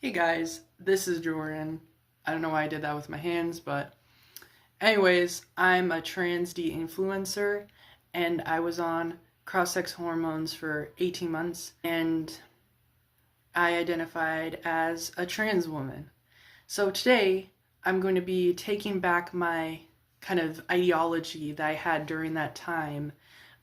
Hey guys, this is Jordan. I don't know why I did that with my hands, but anyways, I'm a trans D influencer and I was on cross-sex hormones for 18 months and I identified as a trans woman. So today I'm going to be taking back my kind of ideology that I had during that time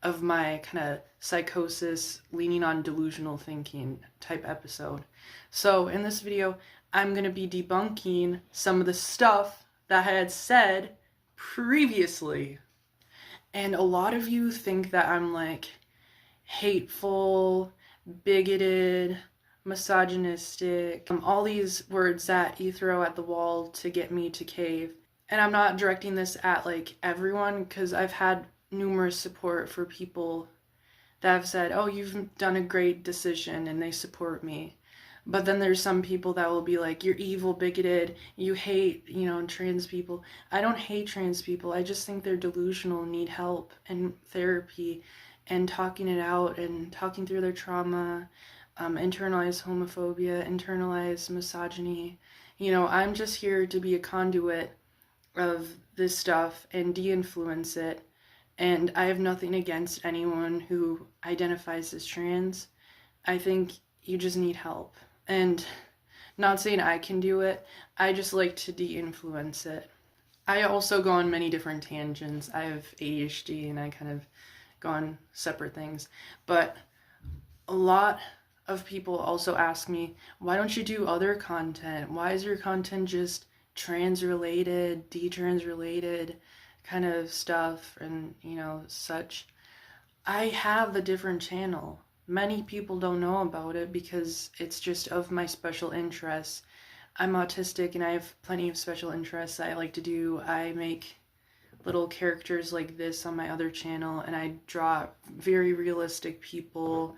of my kind of psychosis leaning on delusional thinking type episode. So in this video, I'm going to be debunking some of the stuff that I had said previously. And a lot of you think that I'm like hateful, bigoted, misogynistic, all these words that you throw at the wall to get me to cave. And I'm not directing this at like everyone because I've had numerous support for people that have said, "Oh, you've done a great decision," and they support me. But then there's some people that will be like, "You're evil, bigoted, you hate, trans people." I don't hate trans people. I just think they're delusional, need help and therapy and talking it out and talking through their trauma, internalized homophobia, internalized misogyny. I'm just here to be a conduit of this stuff and de-influence it. And I have nothing against anyone who identifies as trans. I think you just need help. And not saying I can do it, I just like to de-influence it. I also go on many different tangents. I have ADHD and I kind of go on separate things. But a lot of people also ask me, why don't you do other content? Why is your content just trans related, detrans related kind of stuff and, such? I have a different channel. Many people don't know about it because it's just of my special interests. I'm autistic and I have plenty of special interests I like to do. I make little characters like this on my other channel and I draw very realistic people.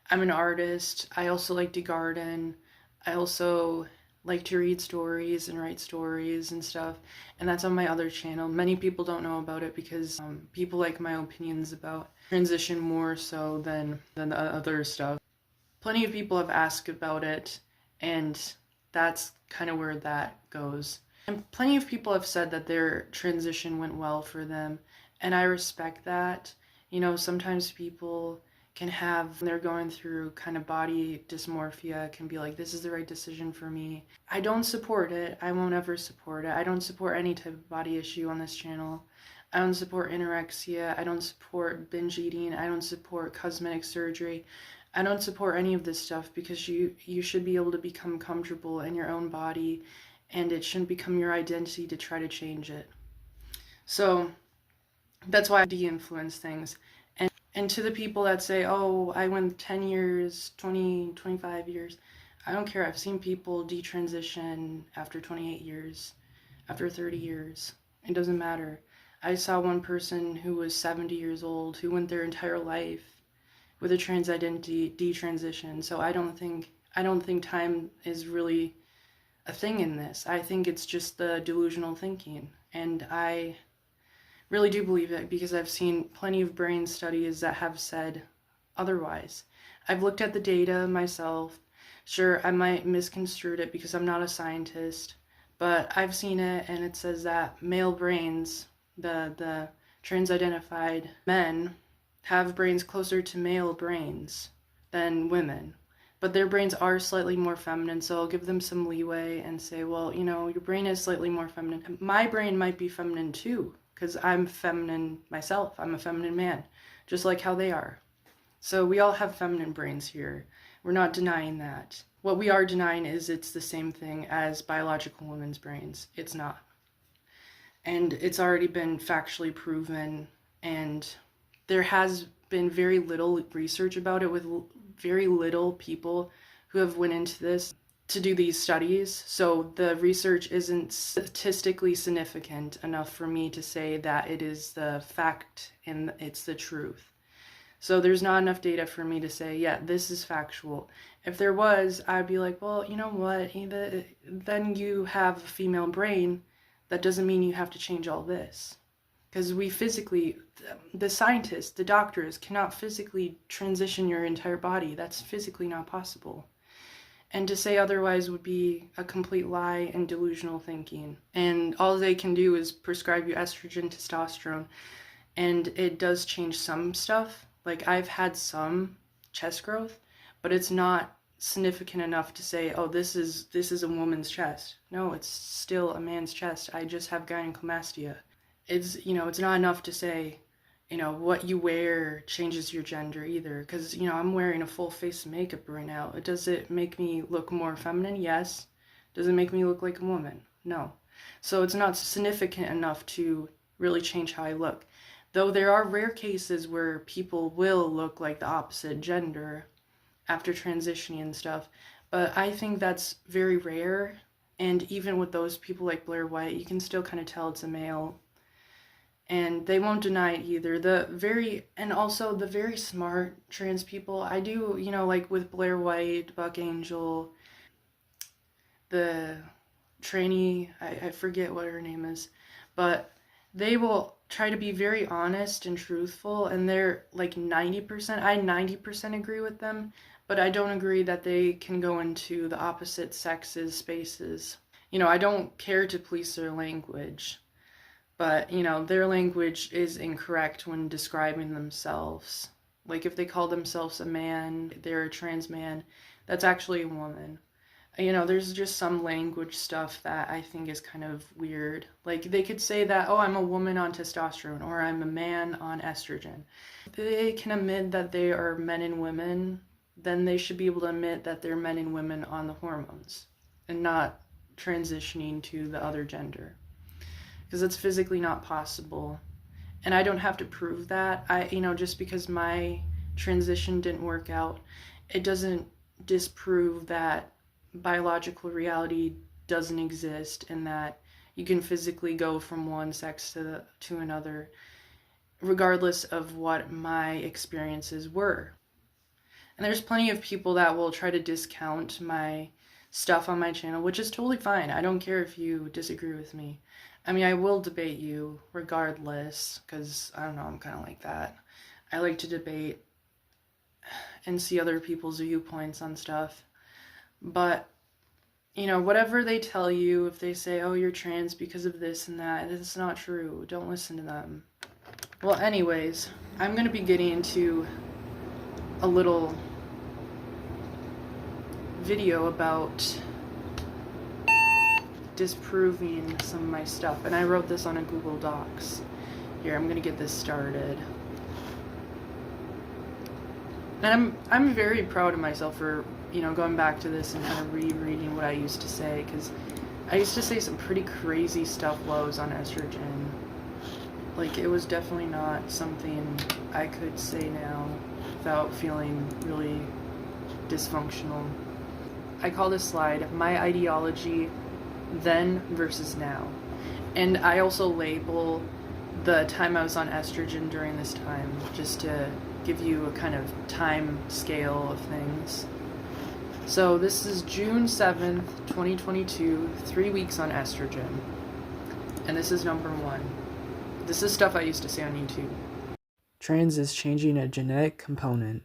I'm an artist. I also like to garden. I also like to read stories and write stories and stuff, and that's on my other channel. Many people don't know about it because people like my opinions about transition more so than the other stuff. Plenty of people have asked about it, and that's kind of where that goes. And plenty of people have said that their transition went well for them, and I respect that. Sometimes people can have, when they're going through kind of body dysmorphia, can be like, this is the right decision for me. I don't support it. I won't ever support it. I don't support any type of body issue on this channel. I don't support anorexia. I don't support binge eating. I don't support cosmetic surgery. I don't support any of this stuff because you should be able to become comfortable in your own body and it shouldn't become your identity to try to change it. So that's why I de-influence things. And to the people that say, oh, I went 10 years, 20, 25 years, I don't care. I've seen people detransition after 28 years, after 30 years. It doesn't matter. I saw one person who was 70 years old who went their entire life with a trans identity detransition. So I don't think time is really a thing in this. I think it's just the delusional thinking. And I really do believe it because I've seen plenty of brain studies that have said otherwise. I've looked at the data myself. Sure, I might misconstrue it because I'm not a scientist, but I've seen it and it says that male brains, the trans-identified men, have brains closer to male brains than women. But their brains are slightly more feminine, so I'll give them some leeway and say, well, your brain is slightly more feminine. My brain might be feminine too, because I'm feminine myself. I'm a feminine man, just like how they are. So we all have feminine brains here. We're not denying that. What we are denying is it's the same thing as biological women's brains. It's not. And it's already been factually proven, and there has been very little research about it with very little people who have went into this to do these studies. So the research isn't statistically significant enough for me to say that it is the fact and it's the truth. So there's not enough data for me to say, yeah, this is factual. If there was, I'd be like, well, you know what, then you have a female brain. That doesn't mean you have to change all this. Because we physically, the scientists, the doctors cannot physically transition your entire body. That's physically not possible. And to say otherwise would be a complete lie and delusional thinking. And all they can do is prescribe you estrogen, testosterone, and it does change some stuff. Like, I've had some chest growth, but it's not significant enough to say, oh, this is a woman's chest. No, it's still a man's chest. I just have gynecomastia. It's not enough to say, what you wear changes your gender either. Because, I'm wearing a full face of makeup right now. Does it make me look more feminine? Yes. Does it make me look like a woman? No. So it's not significant enough to really change how I look. Though there are rare cases where people will look like the opposite gender after transitioning and stuff. But I think that's very rare. And even with those people like Blair White, you can still kind of tell it's a male. And they won't deny it either. And also the very smart trans people, I do, like with Blair White, Buck Angel, the trainee, I forget what her name is, but they will try to be very honest and truthful, and they're like 90%, I 90% agree with them, but I don't agree that they can go into the opposite sex's spaces. I don't care to police their language. But, their language is incorrect when describing themselves. Like, if they call themselves a man, they're a trans man, that's actually a woman. There's just some language stuff that I think is kind of weird. Like, they could say that, oh, I'm a woman on testosterone, or I'm a man on estrogen. If they can admit that they are men and women, then they should be able to admit that they're men and women on the hormones, and not transitioning to the other gender. Because it's physically not possible. And I don't have to prove that. Just because my transition didn't work out, it doesn't disprove that biological reality doesn't exist and that you can physically go from one sex to another, regardless of what my experiences were. And there's plenty of people that will try to discount my stuff on my channel, which is totally fine. I don't care if you disagree with me. I will debate you regardless, because, I don't know, I'm kind of like that. I like to debate and see other people's viewpoints on stuff. But, whatever they tell you, if they say, oh, you're trans because of this and that, it's not true. Don't listen to them. Well, anyways, I'm going to be getting into a little video about disproving some of my stuff, and I wrote this on a Google Docs. Here, I'm gonna get this started. And I'm very proud of myself for, going back to this and kind of rereading what I used to say, because I used to say some pretty crazy stuff while I was on estrogen. Like, it was definitely not something I could say now without feeling really dysfunctional. I call this slide My Ideology Then versus Now. And I also label the time I was on estrogen during this time, just to give you a kind of time scale of things. So this is June 7th, 2022, 3 weeks on estrogen. And this is number 1. This is stuff I used to say on YouTube. Trans is changing a genetic component.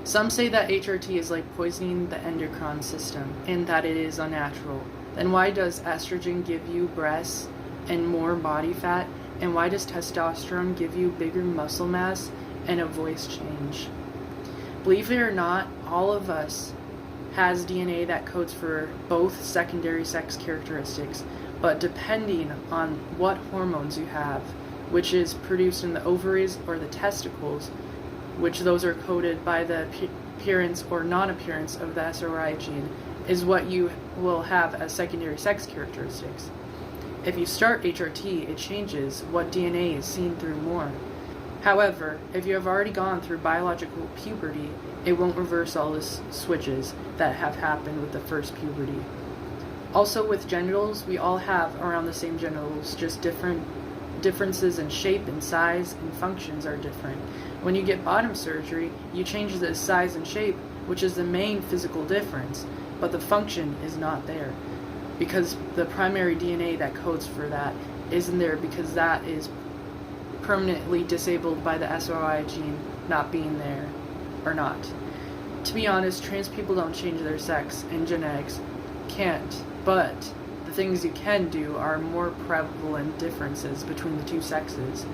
Some say that HRT is like poisoning the endocrine system and that it is unnatural. Then why does estrogen give you breasts and more body fat? And why does testosterone give you bigger muscle mass and a voice change? Believe it or not, all of us has DNA that codes for both secondary sex characteristics, but depending on what hormones you have, which is produced in the ovaries or the testicles, which those are coded by the appearance or non-appearance of the SRY gene, is what you will have as secondary sex characteristics. If you start HRT, it changes what DNA is seen through more. However, if you have already gone through biological puberty, it won't reverse all the switches that have happened with the first puberty. Also with genitals, we all have around the same genitals, just differences in shape and size and functions are different. When you get bottom surgery, you change the size and shape, which is the main physical difference, but the function is not there, because the primary DNA that codes for that isn't there, because that is permanently disabled by the SRY gene not being there, or not. To be honest, trans people don't change their sex, and genetics can't, but the things you can do are more prevalent differences between the two sexes.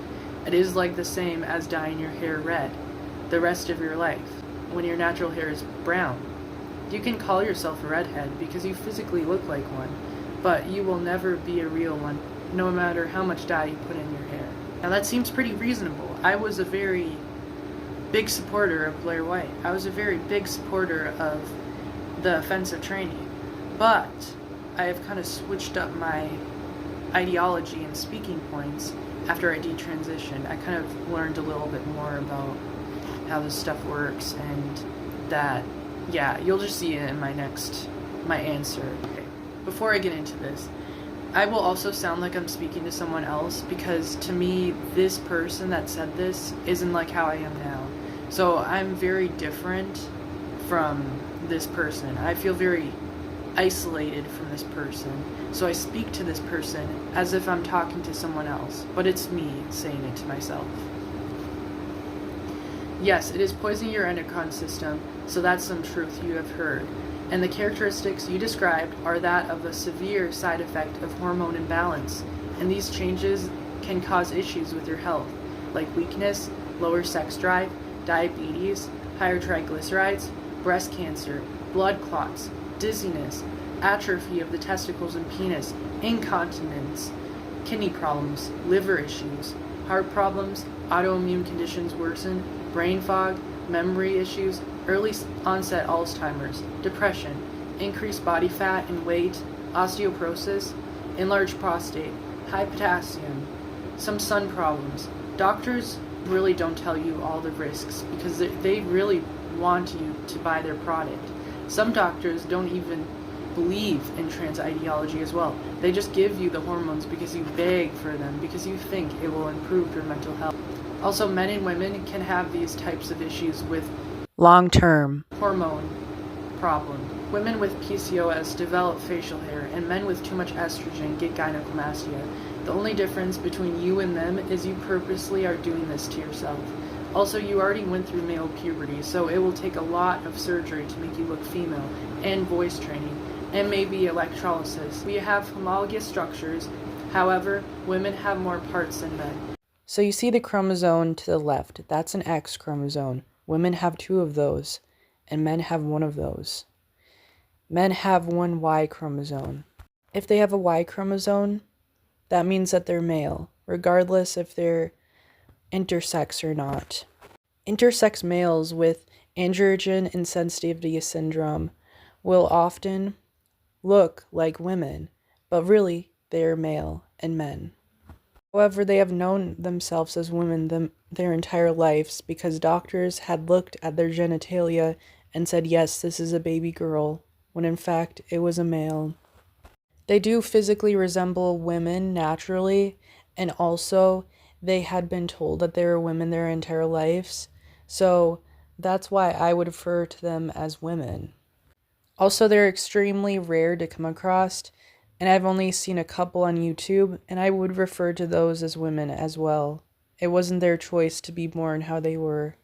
It is like the same as dyeing your hair red the rest of your life, when your natural hair is brown. You can call yourself a redhead because you physically look like one, but you will never be a real one, no matter how much dye you put in your hair. Now that seems pretty reasonable. I was a very big supporter of Blair White. I was a very big supporter of the offensive training, but I have kind of switched up my ideology and speaking points after I detransitioned. I kind of learned a little bit more about how this stuff works, and that, yeah, you'll just see it in my answer. Okay. Before I get into this, I will also sound like I'm speaking to someone else, because to me, this person that said this isn't like how I am now. So I'm very different from this person. I feel very isolated from this person. So I speak to this person as if I'm talking to someone else, but it's me saying it to myself. Yes, it is poisoning your endocrine system, so that's some truth you have heard. And the characteristics you described are that of a severe side effect of hormone imbalance, and these changes can cause issues with your health, like weakness, lower sex drive, diabetes, higher triglycerides, breast cancer, blood clots, dizziness, atrophy of the testicles and penis, incontinence, kidney problems, liver issues, heart problems, autoimmune conditions worsen, brain fog, memory issues, early onset Alzheimer's, depression, increased body fat and weight, osteoporosis, enlarged prostate, high potassium, some sun problems. Doctors really don't tell you all the risks because they really want you to buy their product. Some doctors don't even believe in trans ideology as well. They just give you the hormones because you beg for them, because you think it will improve your mental health. Also, men and women can have these types of issues with long-term hormone problem. Women with PCOS develop facial hair, and men with too much estrogen get gynecomastia. The only difference between you and them is you purposely are doing this to yourself. Also, you already went through male puberty, so it will take a lot of surgery to make you look female, and voice training, and maybe electrolysis. We have homologous structures, however, women have more parts than men. So you see the chromosome to the left, that's an X chromosome. Women have 2 of those, and men have 1 of those. Men have 1 Y chromosome. If they have a Y chromosome, that means that they're male, regardless if they're intersex or not. Intersex males with androgen insensitivity syndrome will often look like women, but really they're male and men. However, they have known themselves as women their entire lives because doctors had looked at their genitalia and said, yes, this is a baby girl, when in fact it was a male. They do physically resemble women naturally, and also they had been told that they were women their entire lives, so that's why I would refer to them as women. Also, they're extremely rare to come across, and I've only seen a couple on YouTube, and I would refer to those as women as well. It wasn't their choice to be born how they were.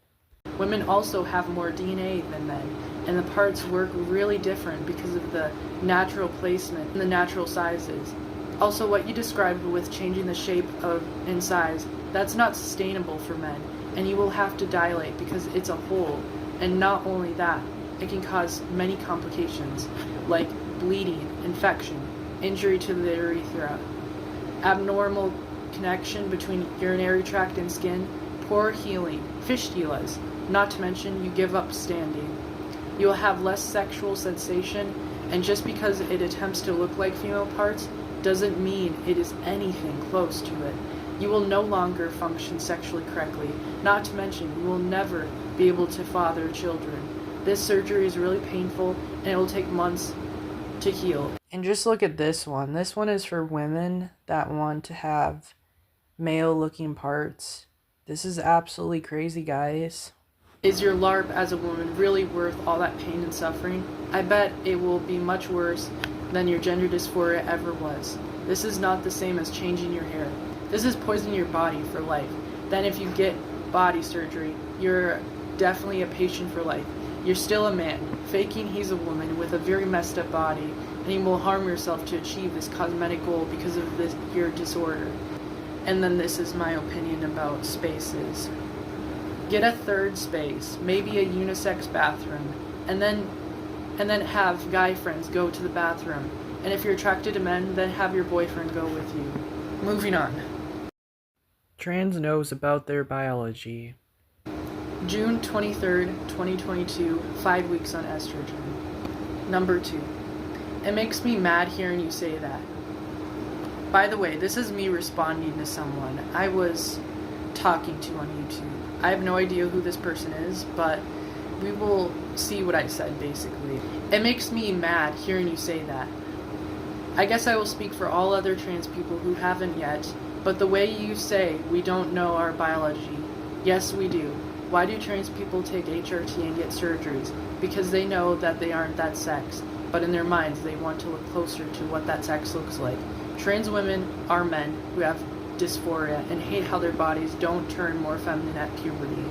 Women also have more DNA than men, and the parts work really different because of the natural placement and the natural sizes. Also, what you described with changing the shape of and size, that's not sustainable for men, and you will have to dilate because it's a hole. And not only that, it can cause many complications like bleeding, infection, injury to the urethra, abnormal connection between urinary tract and skin, poor healing, fistulas, not to mention you give up standing. You will have less sexual sensation, and just because it attempts to look like female parts doesn't mean it is anything close to it. You will no longer function sexually correctly, not to mention you will never be able to father children. This surgery is really painful, and it will take months to heal. And just look at this one. This one is for women that want to have male-looking parts. This is absolutely crazy, guys. Is your LARP as a woman really worth all that pain and suffering? I bet it will be much worse than your gender dysphoria ever was. This is not the same as changing your hair. This is poisoning your body for life. Then if you get body surgery, you're definitely a patient for life. You're still a man, faking he's a woman with a very messed up body, and you will harm yourself to achieve this cosmetic goal because of your disorder. And then this is my opinion about spaces. Get a third space, maybe a unisex bathroom, and then have guy friends go to the bathroom. And if you're attracted to men, then have your boyfriend go with you. Moving on. Trans knows about their biology. June 23rd, 2022, 5 weeks on estrogen. Number 2. It makes me mad hearing you say that. By the way, this is me responding to someone I was talking to on YouTube. I have no idea who this person is, but we will see what I said, basically. It makes me mad hearing you say that. I guess I will speak for all other trans people who haven't yet, but the way you say we don't know our biology, yes we do. Why do trans people take HRT and get surgeries? Because they know that they aren't that sex, but in their minds they want to look closer to what that sex looks like. Trans women are men who have dysphoria and hate how their bodies don't turn more feminine at puberty,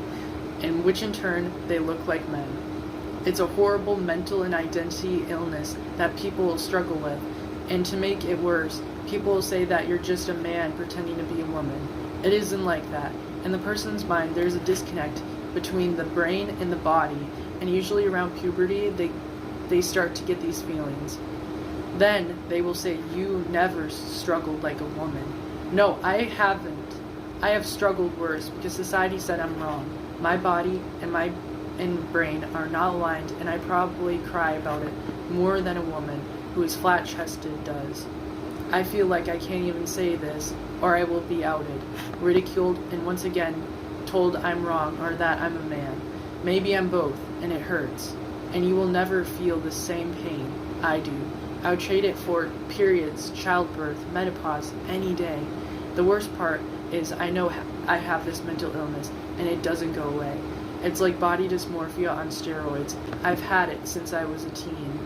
and which in turn they look like men. It's a horrible mental and identity illness that people struggle with, and to make it worse, people will say that you're just a man pretending to be a woman. It isn't like that. In the person's mind, there's a disconnect between the brain and the body, and usually around puberty, they start to get these feelings. Then they will say, you never struggled like a woman. No, I haven't. I have struggled worse because society said I'm wrong. My body and my brain are not aligned, and I probably cry about it more than a woman who is flat-chested does. I feel like I can't even say this, or I will be outed, ridiculed, and once again told I'm wrong or that I'm a man. Maybe I'm both, and it hurts. And you will never feel the same pain I do. I would trade it for periods, childbirth, menopause, any day. The worst part is I know I have this mental illness, and it doesn't go away. It's like body dysmorphia on steroids. I've had it since I was a teen.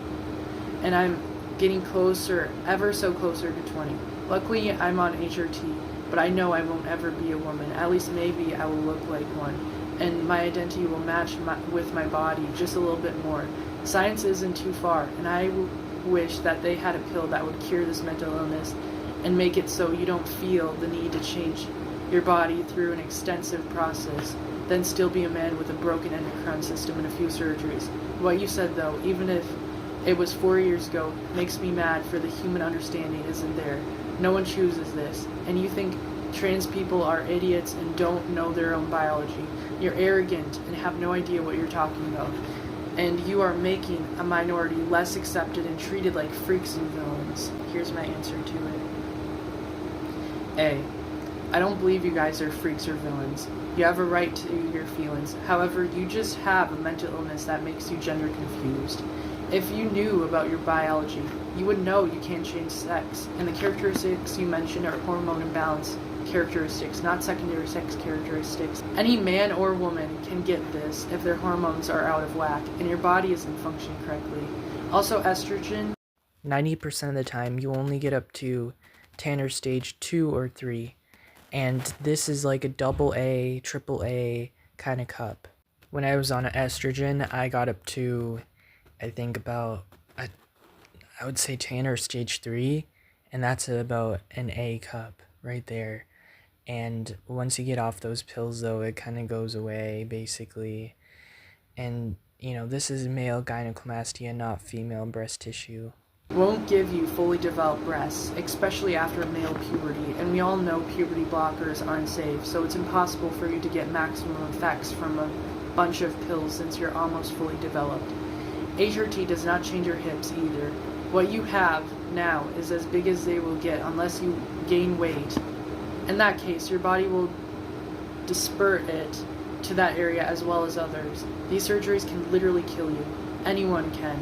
And I'm getting closer, ever so closer to 20. Luckily, I'm on HRT, but I know I won't ever be a woman. At least maybe I will look like one, and my identity will match with my body just a little bit more. Science isn't too far, and I wish that they had a pill that would cure this mental illness and make it so you don't feel the need to change your body through an extensive process, then still be a man with a broken endocrine system and a few surgeries. What you said, though, even if it was 4 years ago, makes me mad, for the human understanding isn't there. No one chooses this, and you think trans people are idiots and don't know their own biology. You're arrogant and have no idea what you're talking about. And you are making a minority less accepted and treated like freaks and villains. Here's my answer to it. A. I don't believe you guys are freaks or villains. You have a right to your feelings. However, you just have a mental illness that makes you gender confused. If you knew about your biology, you would know you can't change sex, and the characteristics you mentioned are hormone imbalance characteristics, not secondary sex characteristics. Any man or woman can get this if their hormones are out of whack and your body isn't functioning correctly. Also, estrogen, 90% of the time you only get up to Tanner stage 2 or 3, and this is like a AA, AAA kind of cup. When I was on estrogen, I got up to, I think about, I would say Tanner stage 3, and that's about an A cup right there. And once you get off those pills, though, it kind of goes away, basically. And, this is male gynecomastia, not female breast tissue. Won't give you fully developed breasts, especially after male puberty, and we all know puberty blockers aren't safe, so it's impossible for you to get maximum effects from a bunch of pills since you're almost fully developed. HRT does not change your hips either. What you have now is as big as they will get unless you gain weight. In that case, your body will disperse it to that area as well as others. These surgeries can literally kill you. Anyone can.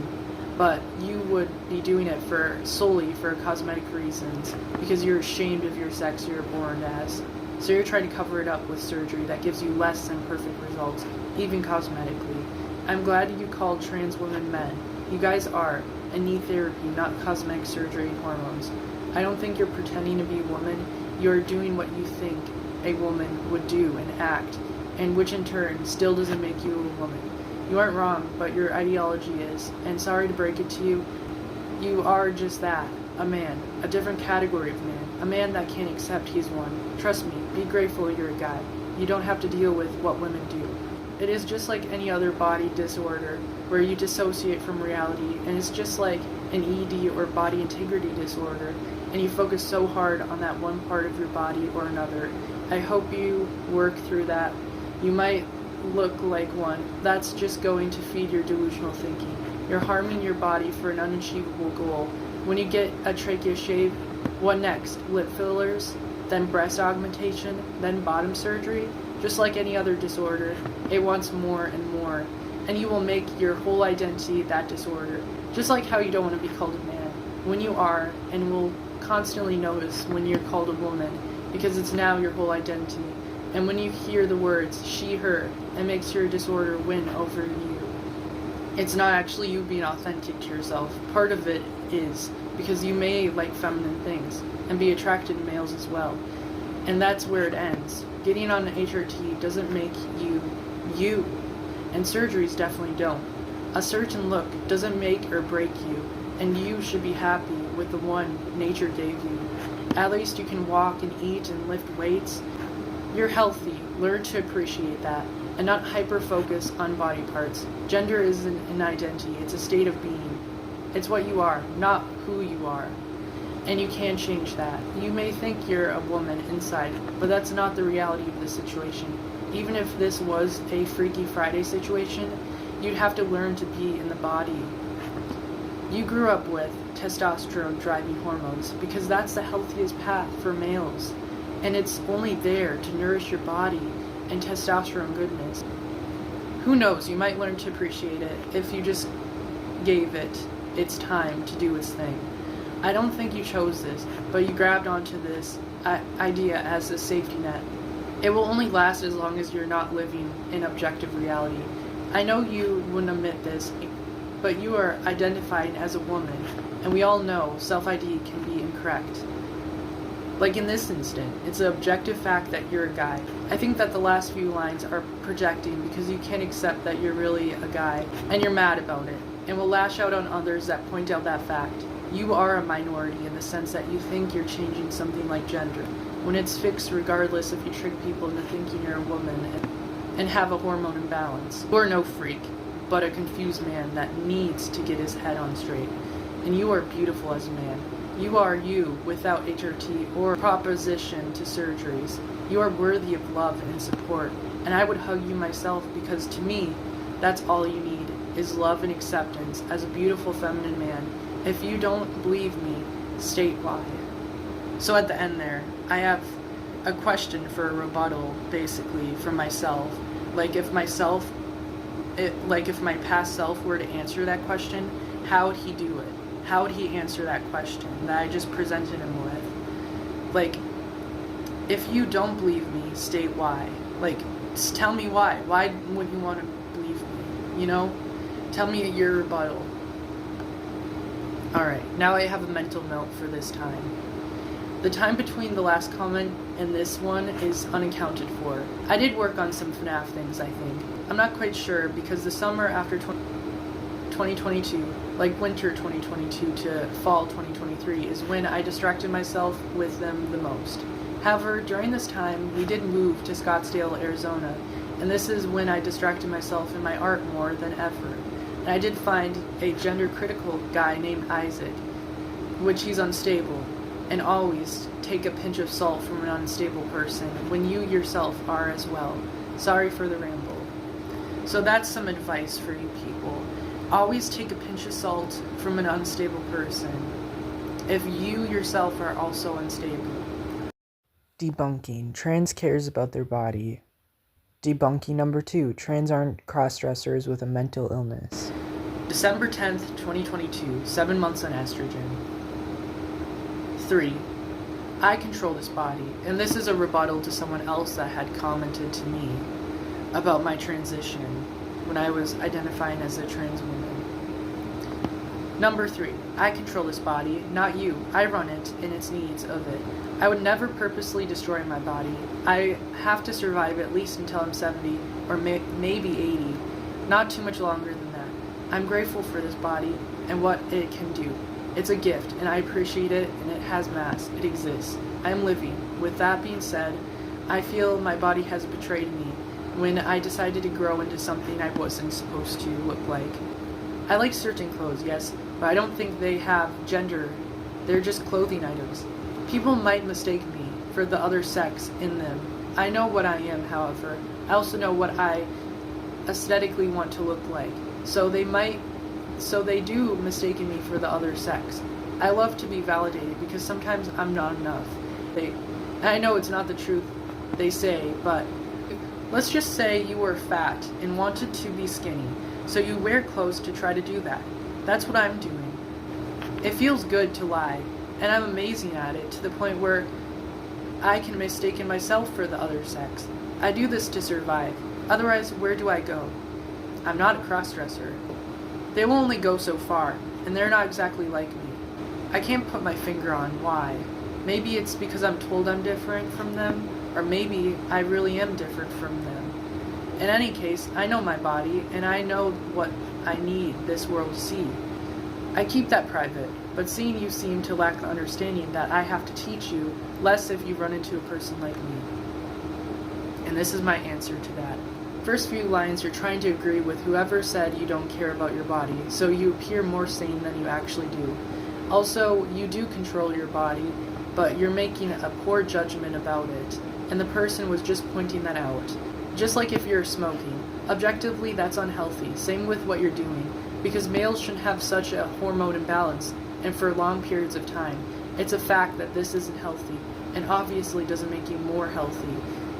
But you would be doing it solely for cosmetic reasons, because you're ashamed of your sex you're born as. So you're trying to cover it up with surgery that gives you less than perfect results, even cosmetically. I'm glad you called trans women men. You guys are, and need therapy, not cosmetic surgery and hormones. I don't think you're pretending to be a woman. You're doing what you think a woman would do and act, and which in turn still doesn't make you a woman. You aren't wrong, but your ideology is. And sorry to break it to you, you are just that. A man. A different category of man. A man that can't accept he's one. Trust me, be grateful you're a guy. You don't have to deal with what women do. It is just like any other body disorder where you dissociate from reality, and it's just like an ED or body integrity disorder, and you focus so hard on that one part of your body or another. I hope you work through that. You might look like one. That's just going to feed your delusional thinking. You're harming your body for an unachievable goal. When you get a trachea shave, what next? Lip fillers, then breast augmentation, then bottom surgery? Just like any other disorder, it wants more and more, and you will make your whole identity that disorder. Just like how you don't want to be called a man, when you are, and will constantly notice when you're called a woman, because it's now your whole identity. And when you hear the words she, her, it makes your disorder win over you. It's not actually you being authentic to yourself. Part of it is because you may like feminine things and be attracted to males as well. And that's where it ends. Getting on an HRT doesn't make you you, and surgeries definitely don't. A certain look doesn't make or break you, and you should be happy with the one nature gave you. At least you can walk and eat and lift weights. You're healthy. Learn to appreciate that, and not hyper-focus on body parts. Gender isn't an identity, it's a state of being. It's what you are, not who you are. And you can change that. You may think you're a woman inside, but that's not the reality of the situation. Even if this was a Freaky Friday situation, you'd have to learn to be in the body. You grew up with testosterone driving hormones because that's the healthiest path for males. And it's only there to nourish your body and testosterone goodness. Who knows, you might learn to appreciate it if you just gave it its time to do its thing. I don't think you chose this, but you grabbed onto this idea as a safety net. It will only last as long as you're not living in objective reality. I know you wouldn't admit this, but you are identifying as a woman, and we all know self-ID can be incorrect. Like in this instant, it's an objective fact that you're a guy. I think that the last few lines are projecting because you can't accept that you're really a guy, and you're mad about it, and will lash out on others that point out that fact. You are a minority in the sense that you think you're changing something like gender, when it's fixed regardless if you trick people into thinking you're a woman and have a hormone imbalance. You are no freak, but a confused man that needs to get his head on straight. And you are beautiful as a man. You are you without HRT or proposition to surgeries. You are worthy of love and support, and I would hug you myself because to me, that's all you need, is love and acceptance as a beautiful feminine man. If you don't believe me, state why. So at the end there, I have a question for a rebuttal, basically, from myself. Like if my past self were to answer that question, how would he do it? How would he answer that question that I just presented him with? Like, if you don't believe me, state why. Like, just tell me why. Why would you want to believe me? You know? Tell me your rebuttal. Alright, now I have a mental note for this time. The time between the last comment and this one is unaccounted for. I did work on some FNAF things, I think. I'm not quite sure because the summer after 2022, like winter 2022 to fall 2023, is when I distracted myself with them the most. However, during this time, we did move to Scottsdale, Arizona, and this is when I distracted myself in my art more than ever. And I did find a gender-critical guy named Isaac, which he's unstable, and always take a pinch of salt from an unstable person when you yourself are as well. Sorry for the ramble. So that's some advice for you people. Always take a pinch of salt from an unstable person if you yourself are also unstable. Debunking. Trans cares about their body. Debunking number 2. Trans aren't cross-dressers with a mental illness. December 10th, 2022. 7 months on estrogen. 3. I control this body. And this is a rebuttal to someone else that had commented to me about my transition when I was identifying as a trans woman. Number 3. I control this body, not you. I run it and its needs of it. I would never purposely destroy my body. I have to survive at least until I'm 70 or maybe 80. Not too much longer than that. I'm grateful for this body and what it can do. It's a gift, and I appreciate it, and it has mass. It exists. I am living. With that being said, I feel my body has betrayed me when I decided to grow into something I wasn't supposed to look like. I like certain clothes, yes, but I don't think they have gender. They're just clothing items. People might mistake me for the other sex in them. I know what I am, however. I also know what I aesthetically want to look like. So they do mistake me for the other sex. I love to be validated because sometimes I'm not enough. I know it's not the truth they say, but let's just say you were fat and wanted to be skinny, so you wear clothes to try to do that. That's what I'm doing. It feels good to lie, and I'm amazing at it to the point where I can mistake myself for the other sex. I do this to survive. Otherwise, where do I go? I'm not a crossdresser. They will only go so far, and they're not exactly like me. I can't put my finger on why. Maybe it's because I'm told I'm different from them, or maybe I really am different from them. In any case, I know my body, and I know what I need this world to see. I keep that private, but seeing you seem to lack the understanding that I have to teach you, less if you run into a person like me. And this is my answer to that. First few lines, you're trying to agree with whoever said you don't care about your body, so you appear more sane than you actually do. Also, you do control your body, but you're making a poor judgment about it, and the person was just pointing that out. Just like if you're smoking. Objectively, that's unhealthy. Same with what you're doing, because males shouldn't have such a hormone imbalance, and for long periods of time. It's a fact that this isn't healthy, and obviously doesn't make you more healthy,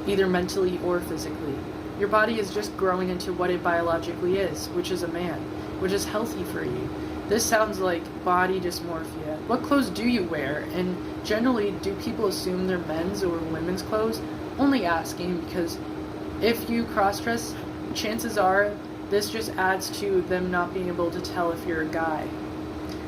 either mentally or physically. Your body is just growing into what it biologically is, which is a man, which is healthy for you. This sounds like body dysmorphia. What clothes do you wear? And generally, do people assume they're men's or women's clothes? Only asking, because if you cross-dress, chances are this just adds to them not being able to tell if you're a guy.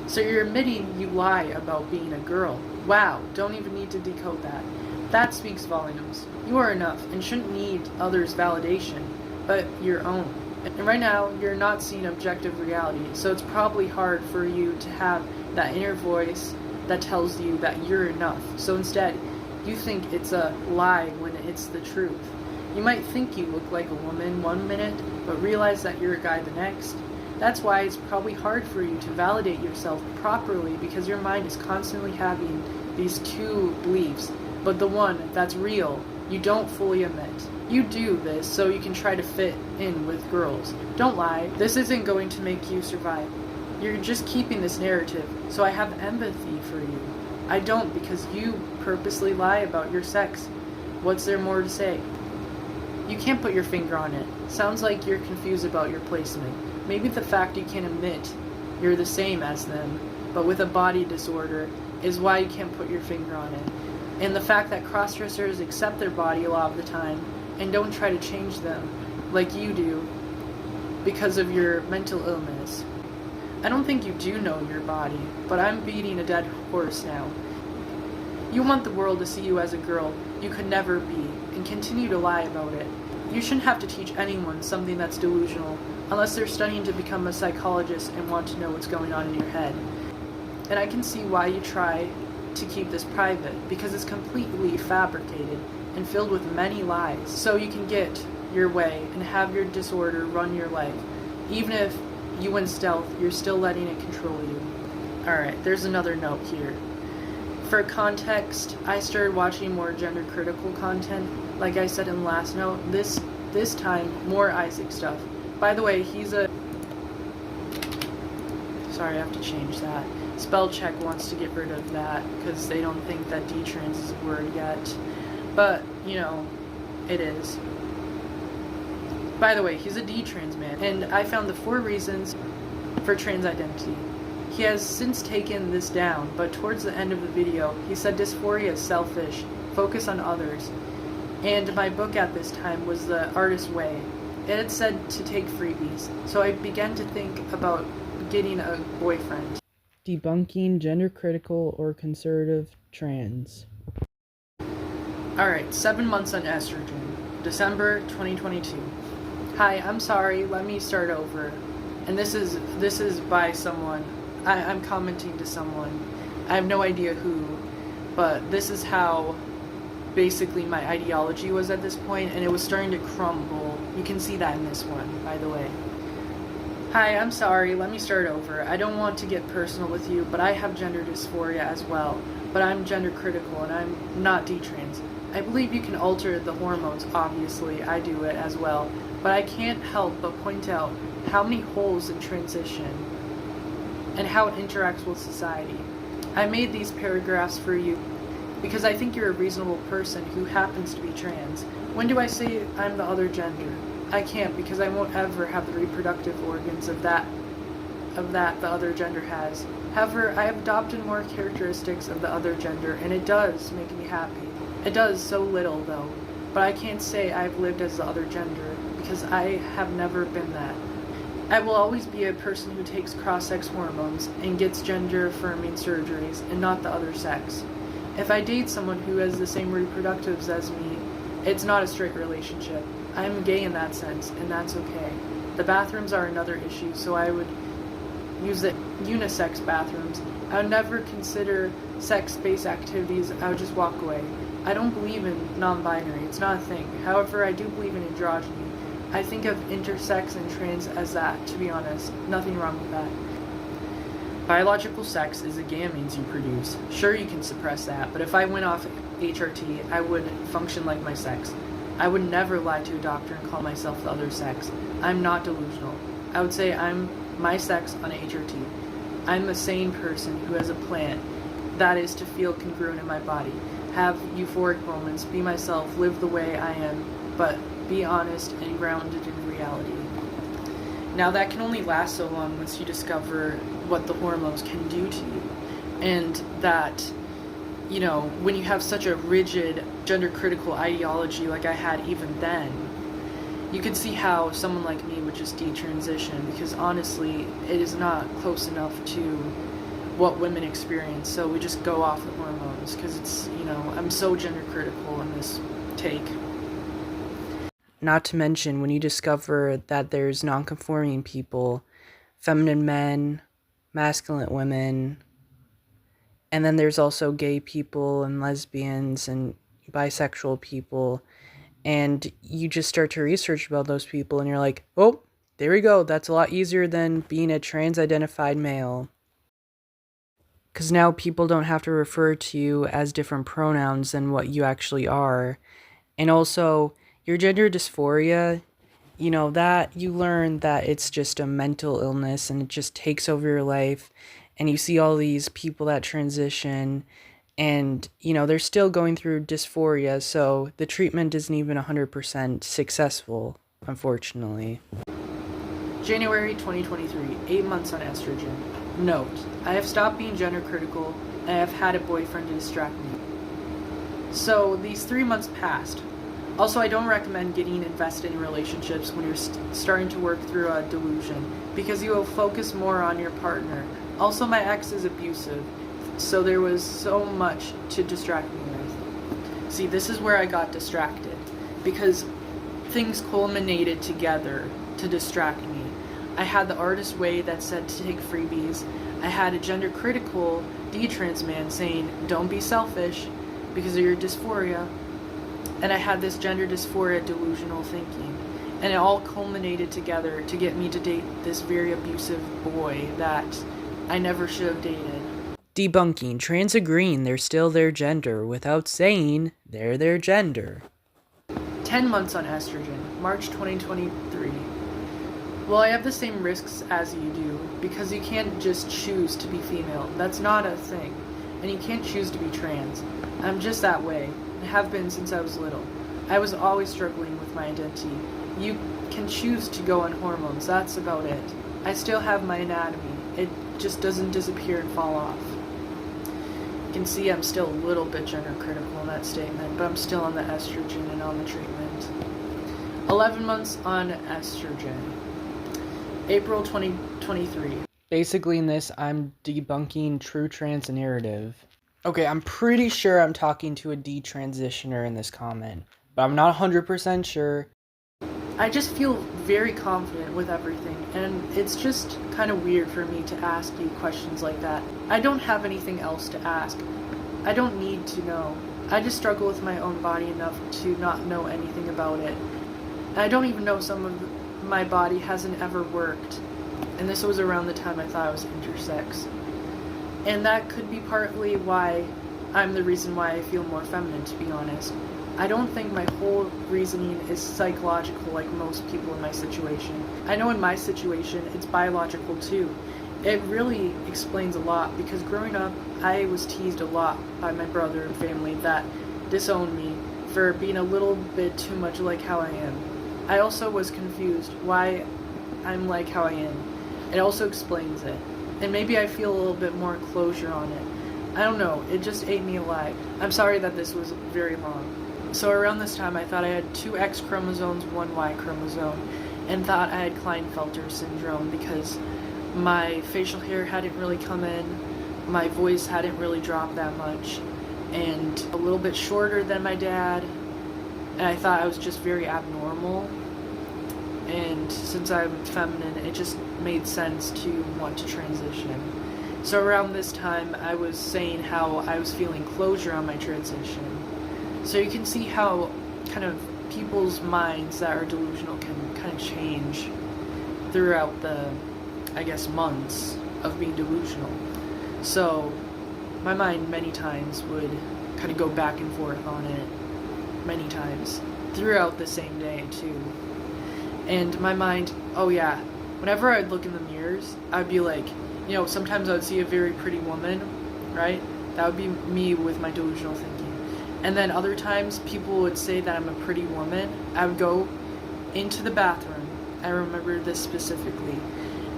So you're admitting you lie about being a girl. Wow, don't even need to decode that. That speaks volumes. You are enough and shouldn't need others' validation, but your own. And right now, you're not seeing objective reality, so it's probably hard for you to have that inner voice that tells you that you're enough. So instead, you think it's a lie when it's the truth. You might think you look like a woman one minute, but realize that you're a guy the next. That's why it's probably hard for you to validate yourself properly, because your mind is constantly having these two beliefs, but the one that's real, you don't fully admit. You do this so you can try to fit in with girls. Don't lie. This isn't going to make you survive. You're just keeping this narrative, so I have empathy for you. I don't, because you purposely lie about your sex. What's there more to say? You can't put your finger on it. Sounds like you're confused about your placement. Maybe the fact you can't admit you're the same as them, but with a body disorder, is why you can't put your finger on it. And the fact that crossdressers accept their body a lot of the time and don't try to change them like you do because of your mental illness. I don't think you do know your body, but I'm beating a dead horse now. You want the world to see you as a girl you could never be and continue to lie about it. You shouldn't have to teach anyone something that's delusional unless they're studying to become a psychologist and want to know what's going on in your head. And I can see why you try to keep this private, because it's completely fabricated and filled with many lies, so you can get your way and have your disorder run your life. Even if you win stealth, you're still letting it control you. Alright, there's another note here. For context, I started watching more gender critical content, like I said in the last note. This time, more Isaac stuff. By the way, he's a... Sorry, I have to change that. Spell check wants to get rid of that because they don't think that detrans is a word yet. But, you know, it is. By the way, he's a detrans man, and I found the 4 reasons for trans identity. He has since taken this down, but towards the end of the video, he said dysphoria is selfish, focus on others. And my book at this time was The Artist's Way. It had said to take freebies, so I began to think about getting a boyfriend. Debunking gender critical or conservative trans. Alright, 7 months on estrogen. December 2022. Hi, I'm sorry, let me start over. And this is by someone. I'm commenting to someone. I have no idea who, but this is how basically my ideology was at this point, and it was starting to crumble. You can see that in this one, by the way. Hi, I'm sorry, let me start over. I don't want to get personal with you, but I have gender dysphoria as well. But I'm gender critical and I'm not detrans. I believe you can alter the hormones, obviously, I do it as well. But I can't help but point out how many holes in transition and how it interacts with society. I made these paragraphs for you because I think you're a reasonable person who happens to be trans. When do I say I'm the other gender? I can't, because I won't ever have the reproductive organs of that the other gender has. However, I have adopted more characteristics of the other gender, and it does make me happy. It does so little, though. But I can't say I've lived as the other gender, because I have never been that. I will always be a person who takes cross-sex hormones and gets gender-affirming surgeries, and not the other sex. If I date someone who has the same reproductives as me, it's not a straight relationship. I'm gay in that sense, and that's okay. The bathrooms are another issue, so I would use the unisex bathrooms. I would never consider sex-based activities. I would just walk away. I don't believe in non-binary. It's not a thing. However, I do believe in androgyny. I think of intersex and trans as that, to be honest. Nothing wrong with that. Biological sex is the gametes you produce. Sure, you can suppress that, but if I went off HRT, I would function like my sex. I would never lie to a doctor and call myself the other sex. I'm not delusional. I would say I'm my sex on HRT. I'm a sane person who has a plan. That is to feel congruent in my body, have euphoric moments, be myself, live the way I am, but be honest and grounded in reality. Now that can only last so long once you discover what the hormones can do to you. And that, you know, when you have such a rigid gender critical ideology like I had even then, you can see how someone like me would just detransition, because honestly, it is not close enough to what women experience, so we just go off the hormones, because it's, you know, I'm so gender critical in this take. Not to mention, when you discover that there's non-conforming people, feminine men, masculine women, and then there's also gay people and lesbians and bisexual people, and you just start to research about those people, and you're like, oh, there we go, that's a lot easier than being a trans-identified male. Because now people don't have to refer to you as different pronouns than what you actually are. And also, your gender dysphoria, you know, that you learn that it's just a mental illness and it just takes over your life. And you see all these people that transition and, you know, they're still going through dysphoria. So the treatment isn't even 100% successful, unfortunately. January 2023, 8 months on estrogen. Note, I have stopped being gender critical and I have had a boyfriend to distract me. So these 3 months passed. Also, I don't recommend getting invested in relationships when you're starting to work through a delusion, because you will focus more on your partner. Also, my ex is abusive, so there was so much to distract me with. See, this is where I got distracted, because things culminated together to distract me. I had the artist way that said to take freebies. I had a gender critical detrans man saying, don't be selfish because of your dysphoria. And I had this gender dysphoria delusional thinking. And it all culminated together to get me to date this very abusive boy that I never should have dated. Debunking. Trans agreeing they're still their gender without saying they're their gender. 10 months on estrogen, March 2023. Well, I have the same risks as you do, because you can't just choose to be female. That's not a thing. And you can't choose to be trans. I'm just that way. I have been since I was little. I was always struggling with my identity. You can choose to go on hormones, that's about it. I still have my anatomy. It just doesn't disappear and fall off. You can see I'm still a little bit gender critical in that statement, but I'm still on the estrogen and on the treatment. 11 months on estrogen. April 2023. Basically in this, I'm debunking true trans narrative. Okay, I'm pretty sure I'm talking to a detransitioner in this comment, but I'm not 100% sure. I just feel very confident with everything, and it's just kind of weird for me to ask you questions like that. I don't have anything else to ask. I don't need to know. I just struggle with my own body enough to not know anything about it. And I don't even know some of my body hasn't ever worked. And this was around the time I thought I was intersex. And that could be partly why I'm the reason why I feel more feminine, to be honest. I don't think my whole reasoning is psychological like most people in my situation. I know in my situation it's biological too. It really explains a lot because growing up I was teased a lot by my brother and family that disowned me for being a little bit too much like how I am. I also was confused why I'm like how I am. It also explains it. And maybe I feel a little bit more closure on it. I don't know, it just ate me alive. I'm sorry that this was very long. So around this time I thought I had 2 X chromosomes, 1 Y chromosome, and thought I had Klinefelter syndrome because my facial hair hadn't really come in, my voice hadn't really dropped that much, and a little bit shorter than my dad, and I thought I was just very abnormal. And since I'm feminine, it just made sense to want to transition. So around this time, I was saying how I was feeling closure on my transition. So you can see how kind of people's minds that are delusional can kind of change throughout the, I guess, months of being delusional. So my mind many times would kind of go back and forth on it many times throughout the same day too. And my mind, oh yeah, whenever I'd look in the mirrors, I'd be like, you know, sometimes I would see a very pretty woman, right? That would be me with my delusional thinking. And then other times, people would say that I'm a pretty woman. I would go into the bathroom, I remember this specifically,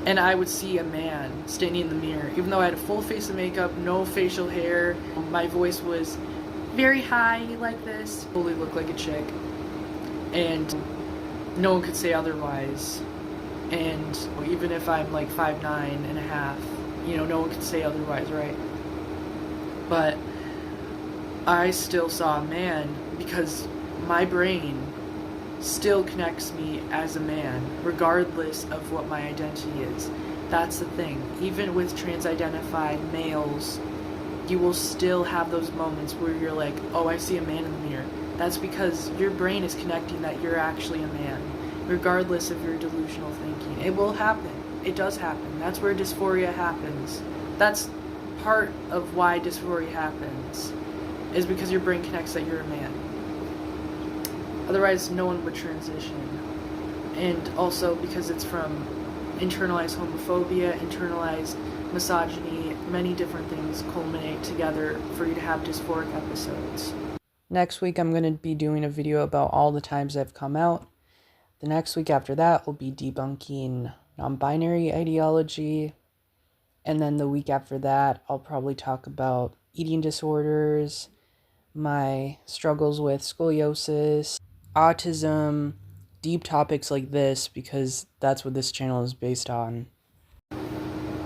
and I would see a man standing in the mirror. Even though I had a full face of makeup, no facial hair, my voice was very high like this, fully looked like a chick. And no one could say otherwise. And even if I'm like 5'9.5", you know, no one could say otherwise, right? But I still saw a man because my brain still connects me as a man, regardless of what my identity is. That's the thing. Even with trans-identified males, you will still have those moments where you're like, oh, I see a man in the mirror. That's because your brain is connecting that you're actually a man, regardless of your delusional thinking. It will happen. It does happen. That's where dysphoria happens. That's part of why dysphoria happens, is because your brain connects that you're a man. Otherwise, no one would transition. And also because it's from internalized homophobia, internalized misogyny, many different things culminate together for you to have dysphoric episodes. Next week, I'm going to be doing a video about all the times I've come out. The next week after that will be debunking non-binary ideology. And then the week after that, I'll probably talk about eating disorders, my struggles with scoliosis, autism, deep topics like this, because that's what this channel is based on.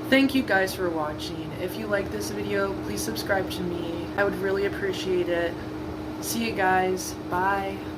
Thank you guys for watching. If you like this video, please subscribe to me. I would really appreciate it. See you guys. Bye.